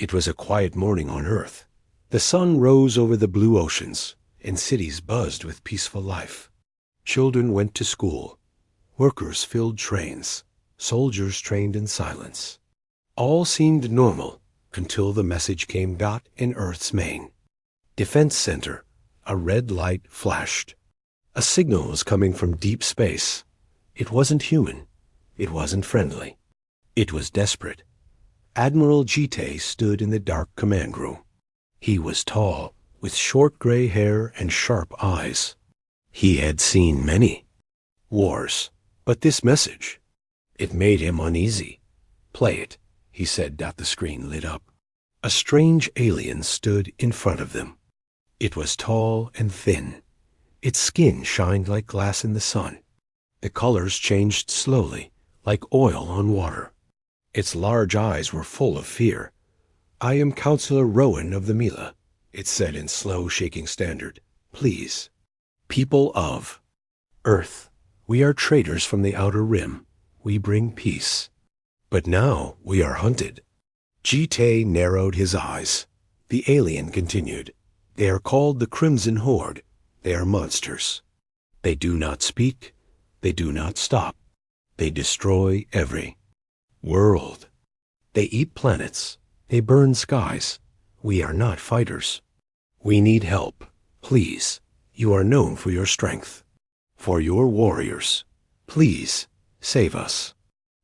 It was a quiet morning on Earth. The sun rose over the blue oceans, and cities buzzed with peaceful life. Children went to school. Workers filled trains. Soldiers trained in silence. All seemed normal until the message came in Earth's main. Defense Center. A red light flashed. A signal was coming from deep space. It wasn't human. It wasn't friendly. It was desperate. Admiral Ji-tae stood in the dark command room. He was tall, with short gray hair and sharp eyes. He had seen many wars, but this message, it made him uneasy. "Play it," he said. The screen lit up. A strange alien stood in front of them. It was tall and thin. Its skin shined like glass in the sun. The colors changed slowly, like oil on water. Its large eyes were full of fear. "I am Counselor Rowan of the Mila," it said in slow, shaking standard. "Please, people of Earth, we are traders from the outer rim. We bring peace. But now we are hunted." Ji-tae narrowed his eyes. The alien continued. "They are called the Crimson Horde. They are monsters. They do not speak. They do not stop. They destroy every world. They eat planets. They burn skies. We are not fighters. We need help. Please, you are known for your strength. For your warriors. Please, save us."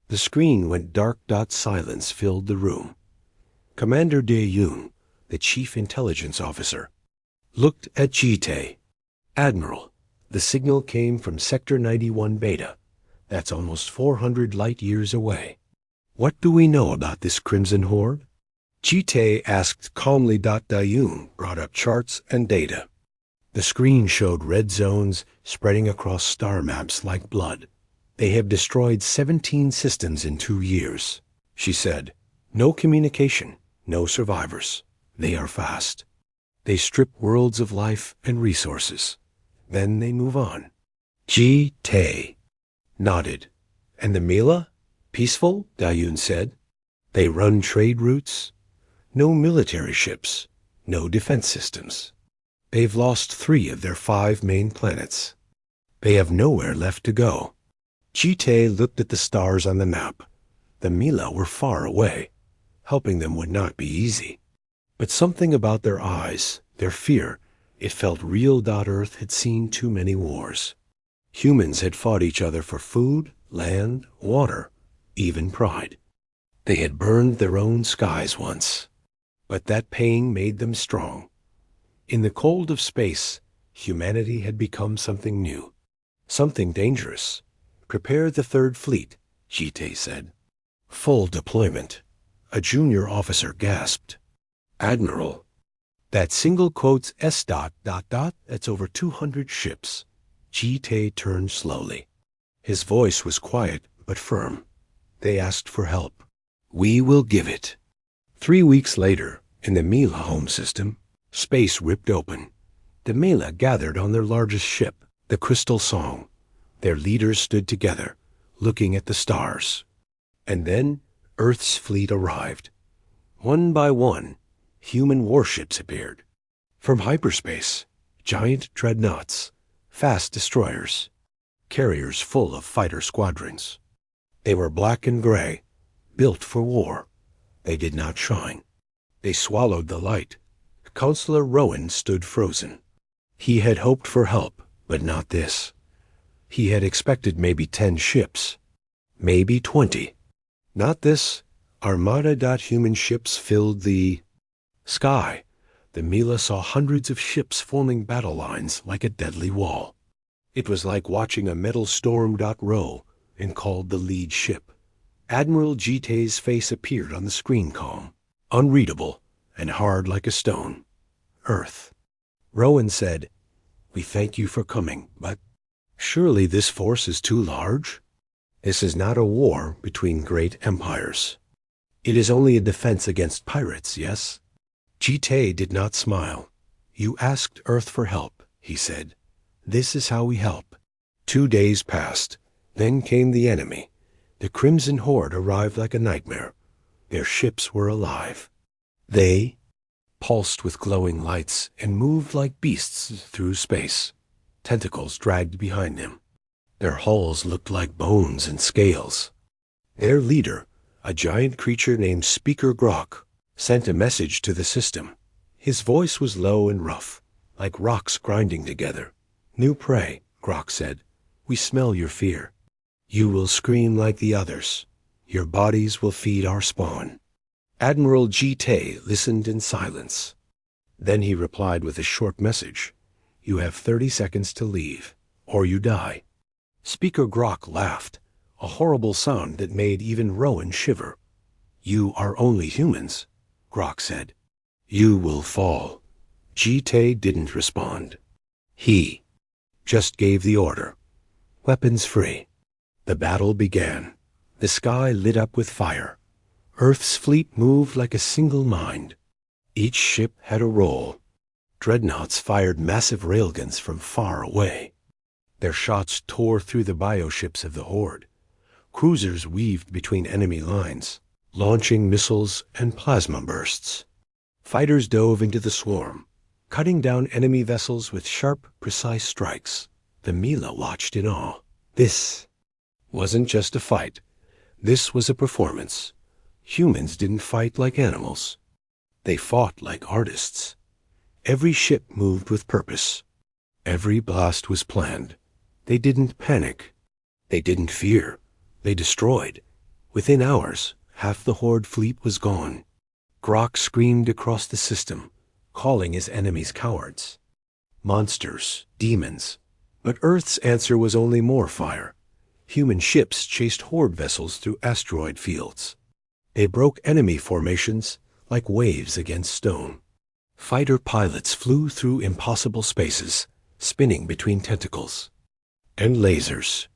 The screen went dark. Silence filled the room. Commander Dae-yoon, the chief intelligence officer, looked at Ji-tae. "Admiral, the signal came from Sector 91 Beta. That's almost 400 light years away. What do we know about this Crimson Horde?" Ji-tae asked calmly. Dae-yoon brought up charts and data. The screen showed red zones spreading across star maps like blood. "They have destroyed 17 systems in 2 years," she said. "No communication, no survivors. They are fast. They strip worlds of life and resources. Then they move on." Ji-tae nodded. "And the Mila? Peaceful?" Dae-yoon said. "They run trade routes. No military ships. No defense systems. They've lost 3 of their 5 main planets. They have nowhere left to go." Ji-tae looked at the stars on the map. The Mila were far away. Helping them would not be easy. But something about their eyes, their fear, it felt real. Earth had seen too many wars. Humans had fought each other for food, land, water, even pride. They had burned their own skies once. But that pain made them strong. In the cold of space, humanity had become something new, something dangerous. "Prepare the Third Fleet," Ji-tae said. "Full deployment." A junior officer gasped. "Admiral, that single quotes S. That's over 200 ships." Ji-tae turned slowly. His voice was quiet but firm. "They asked for help. We will give it." 3 weeks later, in the Mila home system, space ripped open. The Mila gathered on their largest ship, the Crystal Song. Their leaders stood together, looking at the stars. And then Earth's fleet arrived. One by one, human warships appeared. From hyperspace, giant dreadnoughts, fast destroyers, carriers full of fighter squadrons. They were black and gray, built for war. They did not shine. They swallowed the light. Counselor Rowan stood frozen. He had hoped for help, but not this. He had expected maybe 10 ships, maybe 20. Not this. Armada. Human ships filled the sky. The Mila saw hundreds of ships forming battle lines like a deadly wall. It was like watching a metal storm. Row and called the lead ship. Admiral Ji-tae's face appeared on the screen, calm, unreadable, and hard like a stone. "Earth." Rowan said, "We thank you for coming, but surely this force is too large? This is not a war between great empires. It is only a defense against pirates, yes?" Ji-tae did not smile. "You asked Earth for help," he said. "This is how we help." 2 days passed. Then came the enemy. The Crimson Horde arrived like a nightmare. Their ships were alive. They pulsed with glowing lights and moved like beasts through space, tentacles dragged behind them. Their hulls looked like bones and scales. Their leader, a giant creature named Speaker Grok, sent a message to the system. His voice was low and rough, like rocks grinding together. "New prey," Grok said. "We smell your fear. You will scream like the others. Your bodies will feed our spawn." Admiral Ji-tae listened in silence. Then he replied with a short message. "You have 30 seconds to leave, or you die." Speaker Grok laughed, a horrible sound that made even Rowan shiver. "You are only humans," Grok said. "You will fall." Ji-tae didn't respond. He just gave the order. Weapons free. The battle began. The sky lit up with fire. Earth's fleet moved like a single mind. Each ship had a role. Dreadnoughts fired massive railguns from far away. Their shots tore through the bioships of the Horde. Cruisers weaved between enemy lines, launching missiles and plasma bursts. Fighters dove into the swarm, cutting down enemy vessels with sharp, precise strikes. The Mila watched in awe. This wasn't just a fight. This was a performance. Humans didn't fight like animals. They fought like artists. Every ship moved with purpose. Every blast was planned. They didn't panic. They didn't fear. They destroyed. Within hours, half the Horde fleet was gone. Grok screamed across the system, calling his enemies cowards. Monsters, demons. But Earth's answer was only more fire. Human ships chased Horde vessels through asteroid fields. They broke enemy formations like waves against stone. Fighter pilots flew through impossible spaces, spinning between tentacles. And lasers.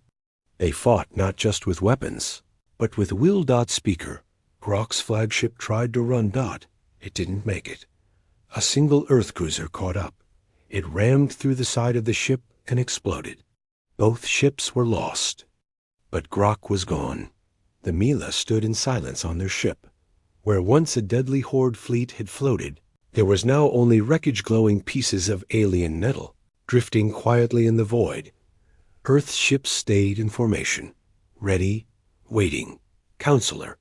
They fought not just with weapons, but with Will. Speaker. Grok's flagship tried to run Dot. It didn't make it. A single Earth cruiser caught up. It rammed through the side of the ship and exploded. Both ships were lost. But Grok was gone. The Mila stood in silence on their ship. Where once a deadly Horde fleet had floated, there was now only wreckage-glowing pieces of alien metal, drifting quietly in the void. Earth's ships stayed in formation, ready, waiting. "Counselor."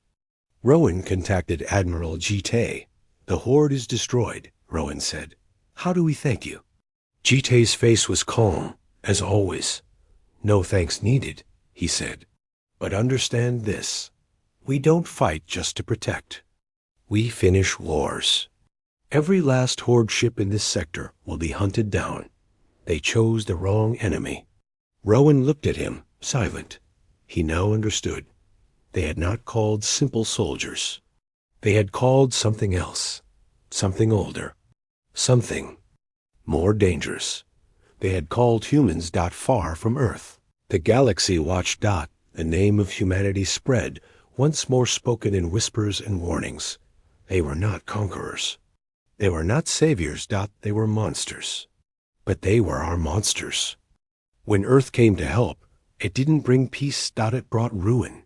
Rowan contacted Admiral Ji-tae. "The Horde is destroyed," Rowan said. "How do we thank you?" Ji-tae's face was calm, as always. "No thanks needed," he said. "But understand this. We don't fight just to protect. We finish wars. Every last Horde ship in this sector will be hunted down. They chose the wrong enemy." Rowan looked at him, silent. He now understood. They had not called simple soldiers. They had called something else, something older, something more dangerous. They had called humans far from Earth. The galaxy watched the name of humanity spread, once more spoken in whispers and warnings. They were not conquerors. They were not saviors. They were monsters. But they were our monsters. When Earth came to help, it didn't bring peace. It brought ruin.